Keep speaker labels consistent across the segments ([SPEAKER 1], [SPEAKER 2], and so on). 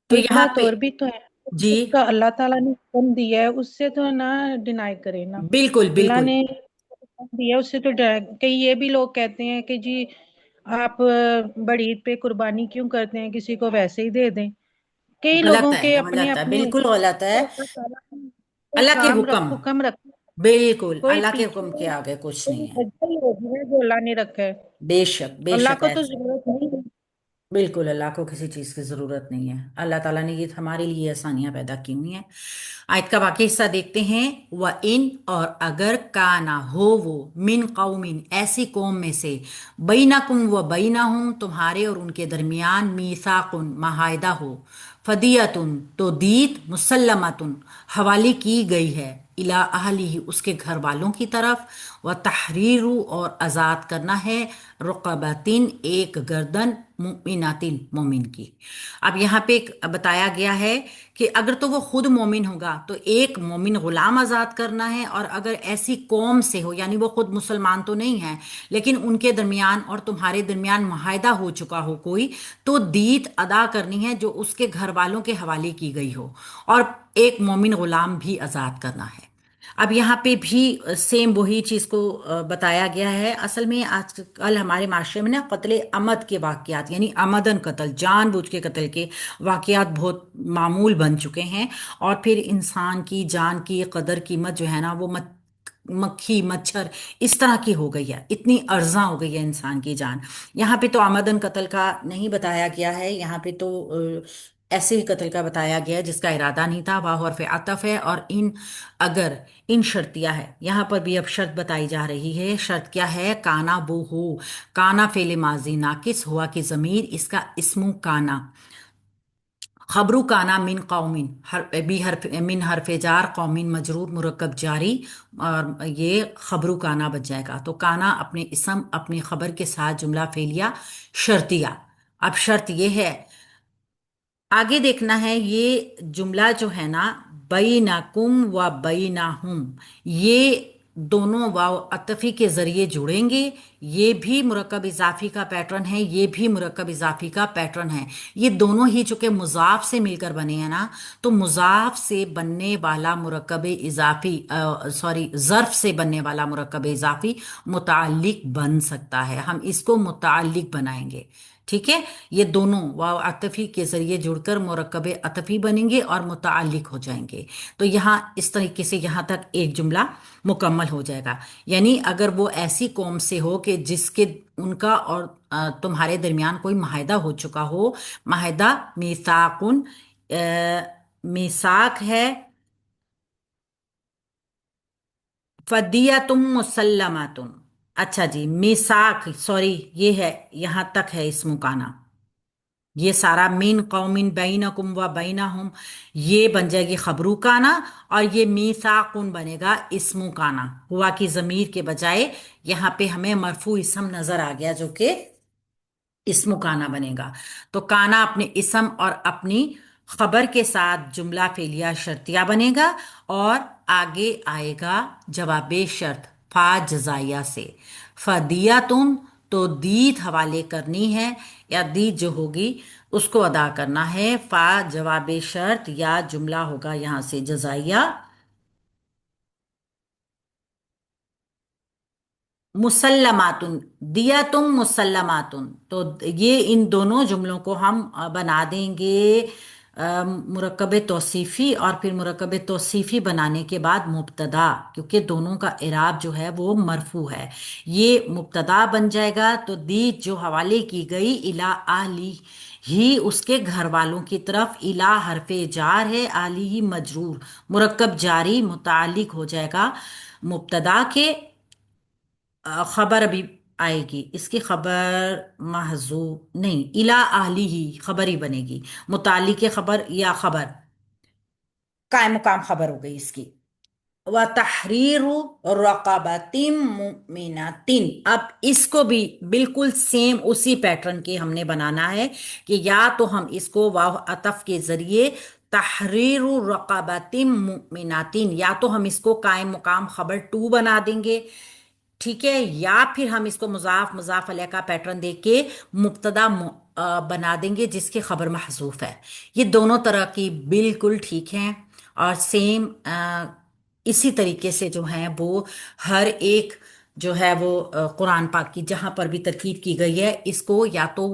[SPEAKER 1] तो
[SPEAKER 2] एक
[SPEAKER 1] यहाँ
[SPEAKER 2] बात
[SPEAKER 1] पे
[SPEAKER 2] और भी तो है।
[SPEAKER 1] जी,
[SPEAKER 2] उसका अल्लाह ताला ने हुक्म दिया है, उससे तो ना डिनाई करे ना।
[SPEAKER 1] बिल्कुल
[SPEAKER 2] अल्लाह
[SPEAKER 1] बिल्कुल।
[SPEAKER 2] ने हुक्म दिया है, उससे तो कई ये भी लोग कहते हैं कि जी आप बड़ी ईद पे कुर्बानी क्यों करते हैं, किसी को वैसे ही दे दें। कई
[SPEAKER 1] गलत
[SPEAKER 2] लोगों के
[SPEAKER 1] है,
[SPEAKER 2] अपने
[SPEAKER 1] गलत है,
[SPEAKER 2] अपने
[SPEAKER 1] बिल्कुल गलत है।
[SPEAKER 2] तो अल्लाह ताला ने कोई
[SPEAKER 1] अल्लाह के
[SPEAKER 2] काम
[SPEAKER 1] हुक्म,
[SPEAKER 2] हुक्म रखा है,
[SPEAKER 1] बिल्कुल
[SPEAKER 2] कोई
[SPEAKER 1] अल्लाह के
[SPEAKER 2] पीछे
[SPEAKER 1] हुक्म के आगे कुछ नहीं
[SPEAKER 2] कोई
[SPEAKER 1] है।
[SPEAKER 2] वजह ही होगी ना जो अल्लाह ने रखा है।
[SPEAKER 1] बेशक
[SPEAKER 2] अल्लाह
[SPEAKER 1] बेशक
[SPEAKER 2] को तो
[SPEAKER 1] ऐसे,
[SPEAKER 2] जरूरत नहीं है।
[SPEAKER 1] बिल्कुल अल्लाह को किसी चीज की जरूरत नहीं है। अल्लाह ताला ने ये हमारे लिए आसानियां पैदा की हुई हैं। आयत का बाकी हिस्सा देखते हैं। व इन, और अगर काना हो वो, मिन कौमिन ऐसी कौम में से, बैनकुम व बैनहुम तुम्हारे और उनके दरमियान, मीसाकुन माहायदा हो, फदियतुन तो दीत, मुसल्लमतुन हवाले की गई है, इला अहलिही उसके घर वालों की तरफ, व तहरीरु और आज़ाद करना है, रुक़बतिन एक गर्दन, मुमिनातिन मोमिन की। अब यहाँ पे एक बताया गया है कि अगर तो वो खुद मोमिन होगा तो एक मोमिन गुलाम आज़ाद करना है, और अगर ऐसी कौम से हो यानी वो खुद मुसलमान तो नहीं है लेकिन उनके दरमियान और तुम्हारे दरमियान मुआहदा हो चुका हो कोई, तो दीत अदा करनी है जो उसके घर वालों के हवाले की गई हो, और एक मोमिन गुलाम भी आज़ाद करना है। अब यहाँ पे भी सेम वही चीज़ को बताया गया है। असल में आजकल हमारे माशरे में ना कत्ले अमद के वाक़यात, यानी आमदन कत्ल, जानबूझ के कत्ल के वाक़यात बहुत मामूल बन चुके हैं। और फिर इंसान की जान की कदर कीमत जो है ना वो मक्खी मच्छर इस तरह की हो गई है, इतनी अर्जा हो गई है इंसान की जान। यहाँ पे तो आमदन कत्ल का नहीं बताया गया है, यहाँ पे तो ऐसे ही कत्ल का बताया गया है जिसका इरादा नहीं था। वाह हरफ अतफ है, और इन, अगर, इन शर्तिया है। यहाँ पर भी अब शर्त बताई जा रही है। शर्त क्या है? काना वो हो, काना फेले माजी नाकिस, हुआ की जमीर इसका इस्मु काना, खबरू काना मिन कौमिन, हर बी हरफ मिन हरफ जार, कौमिन मजरूर मुरक्कब जारी, और ये खबरू काना बच जाएगा। तो काना अपने इसम अपनी खबर के साथ जुमला फेलिया शर्तिया। अब शर्त ये है, आगे देखना है, ये जुमला जो है ना, बैनकुम व बैनहुम, ये दोनों वाव अतफी के जरिए जुड़ेंगे। ये भी मुरक्कब इजाफी का पैटर्न है, ये भी मुरक्कब इजाफी का पैटर्न है। ये दोनों ही चूंकि मुजाफ से मिलकर बने हैं ना, तो मुजाफ से बनने वाला मुरक्कब इजाफी, सॉरी, ज़र्फ से बनने वाला मुरक्कब इजाफी मुताल्लिक बन सकता है। हम इसको मुताल्लिक बनाएंगे, ठीक है। ये दोनों वाव अतफी के जरिए जुड़कर मुरक्कब अतफी बनेंगे और मुताल्लिक हो जाएंगे। तो यहाँ इस तरीके से यहाँ तक एक जुमला मुकम्मल हो जाएगा। यानी अगर वो ऐसी कौम से हो कि जिसके, उनका और तुम्हारे दरमियान कोई माहिदा हो चुका हो। माहिदा मीसाकुन, मीसाक है, फदियतुम मुसल्लमातुन। अच्छा जी, मीसाक, सॉरी, ये है, यहाँ तक है इस मुकाना। ये सारा मिन कौमिन बैनकुम व बैनहुम, ये बन जाएगी खबरू काना, और ये मीसाकुन बनेगा इस्मु काना। हुआ की जमीर के बजाय यहाँ पे हमें मरफू इसम नजर आ गया जो कि इस्मु काना बनेगा। तो काना अपने इसम और अपनी खबर के साथ जुमला फेलिया शर्तिया बनेगा, और आगे आएगा जवाबे शर्त फा जजाया से। फदिया तुम, तो दीद हवाले करनी है, या दीद जो होगी उसको अदा करना है। फा जवाबे शर्त, या जुमला होगा यहां से जजाइया, मुसल्लमातुन, दिया तुम मुसल्लमातुन। तो ये इन दोनों जुमलों को हम बना देंगे मुरक्कब तौसीफ़ी, और फिर मुरक्कब तौसीफ़ी बनाने के बाद मुब्तदा, क्योंकि दोनों का इराब जो है वो मरफू है। ये मुब्तदा बन जाएगा। तो दी जो हवाले की गई, इला आली ही उसके घर वालों की तरफ, इला हरफे जार है, आली ही मजरूर, मुरक्कब जारी मुतालिक हो जाएगा मुब्तदा के। खबर अभी आएगी, इसकी खबर महजू नहीं, इला आहली ही खबर ही बनेगी। मुतालिक के खबर या खबर, कायम मुकाम खबर हो गई इसकी। व तहरीरु रक़बतिन मुमिनतिन। अब इसको भी बिल्कुल सेम उसी पैटर्न के हमने बनाना है कि या तो हम इसको वाव अतफ के जरिए तहरीरु रक़बतिन मुमिनतिन, या तो हम इसको कायम मुकाम खबर टू बना देंगे, ठीक है, या फिर हम इसको मुजाफ मुजाफ अलैह का पैटर्न देके मुब्तदा बना देंगे जिसकी खबर महजूफ है। ये दोनों तरह की बिल्कुल ठीक हैं। और सेम इसी तरीके से जो है वो हर एक जो है वो कुरान पाक की जहां पर भी तरकीब की गई है, इसको या तो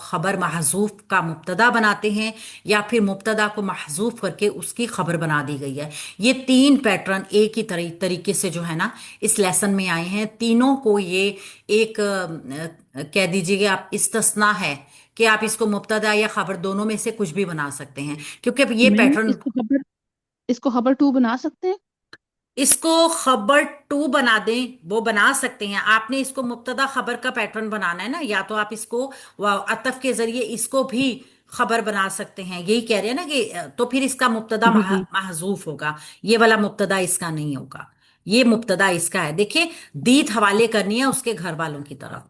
[SPEAKER 1] खबर महजूफ का मुब्तदा बनाते हैं, या फिर मुब्तदा को महजूफ करके उसकी खबर बना दी गई है। ये तीन पैटर्न एक ही तरीके से जो है ना इस लेसन में आए हैं। तीनों को ये एक कह दीजिए आप इस्तिस्ना है कि आप इसको मुब्तदा या खबर दोनों में से कुछ भी बना सकते हैं, क्योंकि अब ये
[SPEAKER 3] मैम
[SPEAKER 1] पैटर्न।
[SPEAKER 3] इसको खबर टू बना सकते हैं?
[SPEAKER 1] इसको खबर टू बना दें, वो बना सकते हैं। आपने इसको मुब्तदा खबर का पैटर्न बनाना है ना, या तो आप इसको अतफ के जरिए इसको भी खबर बना सकते हैं, यही कह रहे हैं ना कि तो फिर इसका मुब्तदा
[SPEAKER 3] जी जी।
[SPEAKER 1] महजूफ होगा। ये वाला मुब्तदा इसका नहीं होगा, ये मुब्तदा इसका है। देखिए, दीद हवाले करनी है उसके घर वालों की तरफ,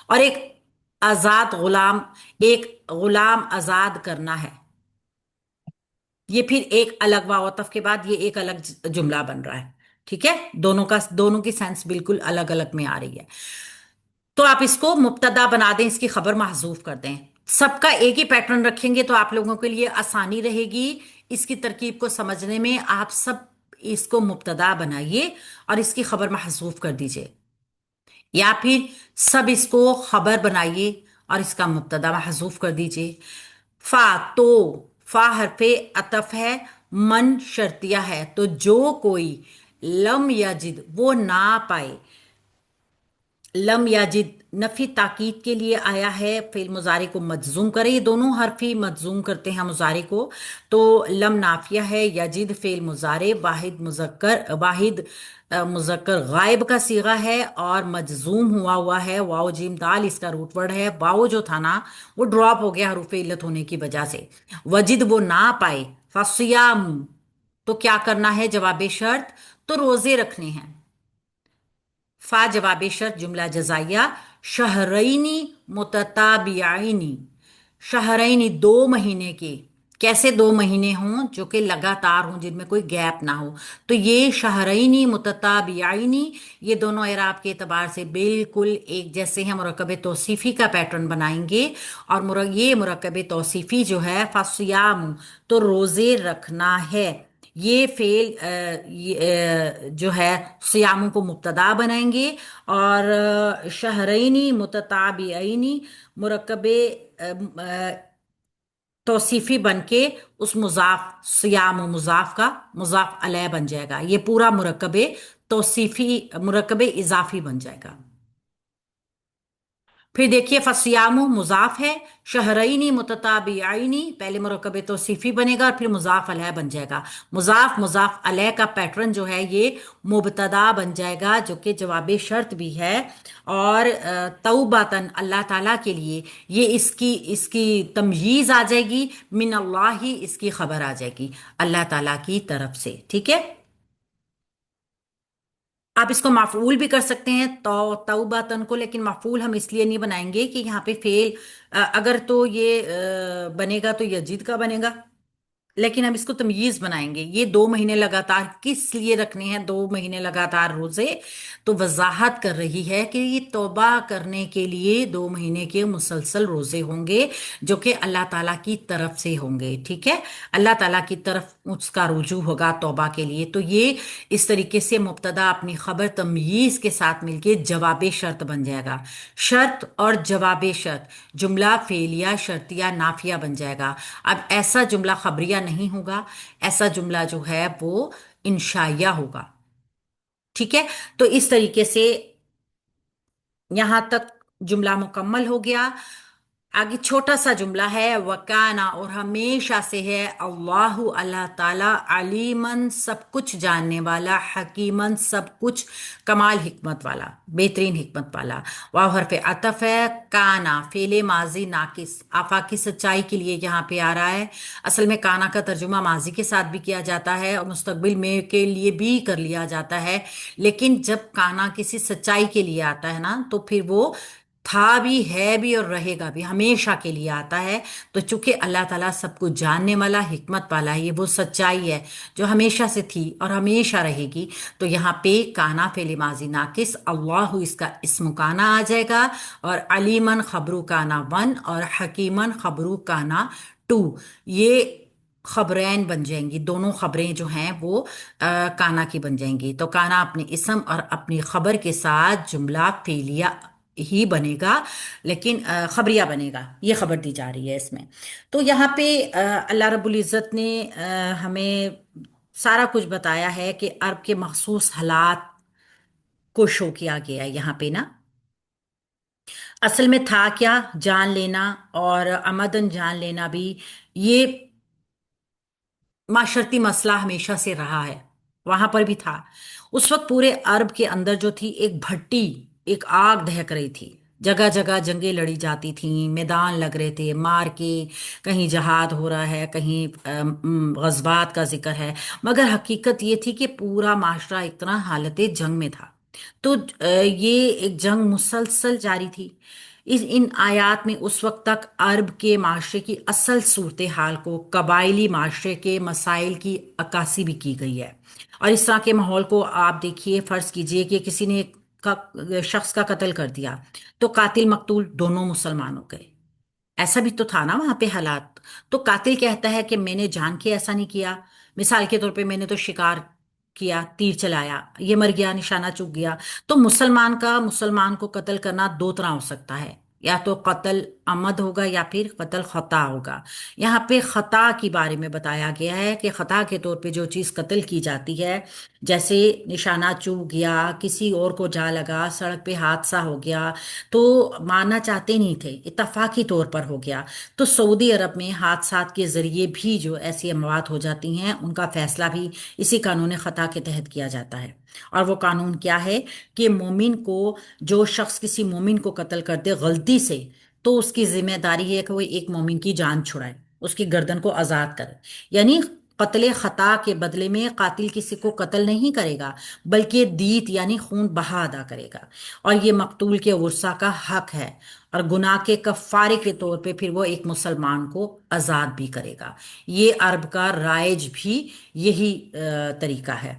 [SPEAKER 1] और एक आजाद गुलाम, एक गुलाम आजाद करना है। ये फिर एक अलग वाव अतफ के बाद ये एक अलग जुमला बन रहा है। ठीक है, दोनों की सेंस बिल्कुल अलग अलग में आ रही है। तो आप इसको मुब्तदा बना दें, इसकी खबर महजूफ कर दें। सबका एक ही पैटर्न रखेंगे तो आप लोगों के लिए आसानी रहेगी इसकी तरकीब को समझने में। आप सब इसको मुब्तदा बनाइए और इसकी खबर महजूफ कर दीजिए, या फिर सब इसको खबर बनाइए और इसका मुब्तदा महजूफ कर दीजिए। फा तो, फा हरफे अतफ है, मन शर्तिया है, तो जो कोई लम याजिद वो ना पाए। लम याजिद नफी ताकीद के लिए आया है, फेल मुजारे को मजजूम करे। ये दोनों हरफी मजजूम करते हैं मुजारे को। तो लम नाफिया है, याजिद फेल मुजारे, वाहिद मुजक्कर गायब का सीगा है और मजजूम हुआ हुआ है। वाओ जीम दाल इसका रूट वर्ड है। वाओ जो था ना वो ड्रॉप हो गया हरूफ इल्लत होने की वजह से। वजिद वो ना पाए, फसियाम तो क्या करना है, जवाब शर्त, तो रोजे रखने हैं। फा जवाब शर्त जुमला जजाइया, शहरैनी मुतताबियाइनी, शहरैनी दो महीने के। कैसे दो महीने हों जो कि लगातार हों, जिनमें कोई गैप ना हो। तो ये शहरैनी मुतताबियाइनी, ये दोनों एराब के एतबार से बिल्कुल एक जैसे हैं। मुरक्कब तौसीफी का पैटर्न बनाएंगे, और ये मुरक्कब तौसीफी जो है फसियाम, तो रोजे रखना है। ये फेल जो है सियामों को मुब्तदा बनाएंगे, और शहरैनी मुतताबियैनी मुरक्कबे तौसीफी बन के उस मुजाफ सियाम मुजाफ का मुजाफ अलैह बन जाएगा। ये पूरा मुरक्कबे तौसीफी मुरक्कबे इजाफी बन जाएगा। फिर देखिए, फसियामु मुजाफ है, शहरैनी मुतताबिआइनी पहले मुरक्कब तौसीफी बनेगा और फिर मुजाफ अलैह बन जाएगा। मुजाफ अलैह का पैटर्न जो है ये मुबतदा बन जाएगा, जो कि जवाब शर्त भी है। और तौबातन अल्लाह ताला के लिए, ये इसकी इसकी तमयीज आ जाएगी। मिन अल्लाह ही इसकी खबर आ जाएगी अल्लाह ताला की तरफ से। ठीक है, आप इसको माफूल भी कर सकते हैं तौबातन को, लेकिन माफूल हम इसलिए नहीं बनाएंगे कि यहाँ पे फेल अगर तो ये बनेगा तो यजीद का बनेगा, लेकिन हम इसको तमयीज बनाएंगे। ये दो महीने लगातार किस लिए रखने हैं, दो महीने लगातार रोजे, तो वजाहत कर रही है कि ये तौबा करने के लिए दो महीने के मुसलसल रोजे होंगे, जो कि अल्लाह ताला की तरफ से होंगे। ठीक है, अल्लाह ताला की तरफ उसका रुजू होगा तौबा के लिए। तो ये इस तरीके से मुब्तदा अपनी खबर तमयीज के साथ मिलके जवाब शर्त बन जाएगा। शर्त और जवाब शर्त जुमला फेलिया शर्तिया नाफिया बन जाएगा। अब ऐसा जुमला खबरिया नहीं होगा, ऐसा जुमला जो है वो इंशाइया होगा। ठीक है, तो इस तरीके से यहां तक जुमला मुकम्मल हो गया। आगे छोटा सा जुमला है, वकाना और हमेशा से है, अल्लाहु अल्लाह ताला, अलीमन सब कुछ जानने वाला, हकीमन सब कुछ कमाल हिकमत वाला, बेहतरीन हिकमत वाला। वाव हरफ अतफ है, काना फेले माजी नाकिस आफाकी सच्चाई के लिए यहाँ पे आ रहा है। असल में काना का तर्जुमा माजी के साथ भी किया जाता है और मुस्तकबिल में के लिए भी कर लिया जाता है, लेकिन जब काना किसी सच्चाई के लिए आता है ना, तो फिर वो تھا بھی، ہے بھی اور رہے گا بھی، ہمیشہ کے لیے آتا ہے۔ تو چونکہ اللہ تعالیٰ سب کچھ جاننے والا، حکمت والا ہے، یہ وہ سچائی ہے جو ہمیشہ سے تھی اور ہمیشہ رہے گی۔ تو یہاں پہ کانا فعل ماضی ناقص، اللہ اس کا اسم کانا آ جائے گا، اور علیمن خبرو کانا 1 اور حکیمن خبرو کانا 2، یہ خبرین بن جائیں گی، دونوں خبریں جو ہیں وہ کانا کی بن جائیں گی۔ تو کانا اپنے اسم اور اپنی خبر کے ساتھ جملہ فعلیہ ہی بنے گا، لیکن خبریہ بنے گا، یہ خبر دی جا رہی ہے اس میں۔ تو یہاں پہ اللہ رب العزت نے ہمیں سارا کچھ بتایا ہے کہ عرب کے مخصوص حالات کو شو کیا گیا ہے یہاں پہ نا۔ اصل میں تھا کیا، جان لینا اور آمدن جان لینا بھی، یہ معاشرتی مسئلہ ہمیشہ سے رہا ہے، وہاں پر بھی تھا۔ اس وقت پورے عرب کے اندر جو تھی ایک بھٹی، ایک آگ دہک رہی تھی، جگہ جگہ جنگیں لڑی جاتی تھیں، میدان لگ رہے تھے مار کے، کہیں جہاد ہو رہا ہے، کہیں غزوات کا ذکر ہے، مگر حقیقت یہ تھی کہ پورا معاشرہ اتنا حالت جنگ میں تھا۔ تو یہ ایک جنگ مسلسل جاری تھی۔ ان آیات میں اس وقت تک عرب کے معاشرے کی اصل صورتحال کو، قبائلی معاشرے کے مسائل کی عکاسی بھی کی گئی ہے۔ اور اس طرح کے ماحول کو آپ دیکھیے، فرض کیجئے کہ کسی نے شخص کا قتل کر دیا، تو قاتل مقتول دونوں مسلمان ہو گئے، ایسا بھی تو تھا نا وہاں پہ حالات۔ تو قاتل کہتا ہے کہ میں نے جان کے ایسا نہیں کیا، مثال کے طور پہ میں نے تو شکار کیا، تیر چلایا، یہ مر گیا، نشانہ چوک گیا۔ تو مسلمان کا مسلمان کو قتل کرنا دو طرح ہو سکتا ہے، یا تو قتل عمد ہوگا یا پھر قتل خطا ہوگا۔ یہاں پہ خطا کے بارے میں بتایا گیا ہے کہ خطا کے طور پہ جو چیز قتل کی جاتی ہے، جیسے نشانہ چوک گیا، کسی اور کو جا لگا، سڑک پہ حادثہ ہو گیا، تو مارنا چاہتے نہیں تھے، اتفاقی طور پر ہو گیا۔ تو سعودی عرب میں حادثات کے ذریعے بھی جو ایسی اموات ہو جاتی ہیں، ان کا فیصلہ بھی اسی قانون خطا کے تحت کیا جاتا ہے۔ اور وہ قانون کیا ہے کہ مومن کو، جو شخص کسی مومن کو قتل کر دے غلطی سے، تو اس کی ذمہ داری ہے کہ وہ ایک مومن کی جان چھڑائے، اس کی گردن کو آزاد کرے۔ یعنی قتل خطا کے بدلے میں قاتل کسی کو قتل نہیں کرے گا، بلکہ دیت یعنی خون بہا ادا کرے گا، اور یہ مقتول کے ورثہ کا حق ہے۔ اور گناہ کے کفارے کے طور پہ پھر وہ ایک مسلمان کو آزاد بھی کرے گا۔ یہ عرب کا رائج بھی یہی طریقہ ہے۔